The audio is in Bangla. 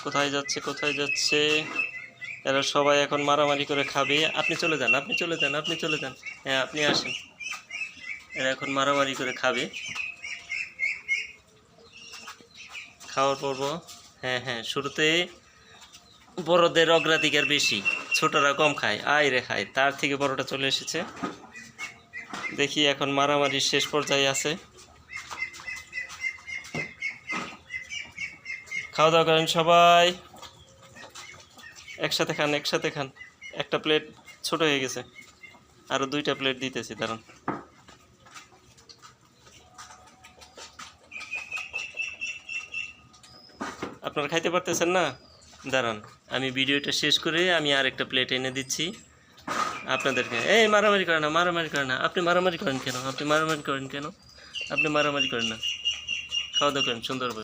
কোথায় যাচ্ছে কোথায় যাচ্ছে? এরা সবাই এখন মারামারি করে খাবে। আপনি চলে যান, আপনি চলে যান, আপনি চলে যান। হ্যাঁ, আপনি আসেন। এরা এখন মারামারি করে খাবে। খাওয়ার পর্ব। হ্যাঁ হ্যাঁ, শুরুতে বড়দের অগ্রাধিকার বেশি, ছোটরা কম খায়। আয় রে খায়, তার থেকে বড়টা চলে এসেছে। দেখি এখন মারামারির শেষ পর্যায়ে আছে। খাওয়া দাওয়া করেন সবাই, একসাথে খান, একসাথে খান। একটা প্লেট ছোট হয়ে গেছে, আরও 2টা প্লেট দিতেছি, দাঁড়ান। আপনারা খাইতে পারতেছেন না? দাঁড়ান, আমি ভিডিওটা শেষ করে আমি আরেকটা প্লেট এনে দিচ্ছি আপনাদেরকে। এই মারামারি করে না, মারামারি করে না। আপনি মারামারি করেন কেন? আপনি মারামারি করেন কেন? আপনি মারামারি করেন না, খাওয়া দাওয়া করেন সুন্দরভাবে।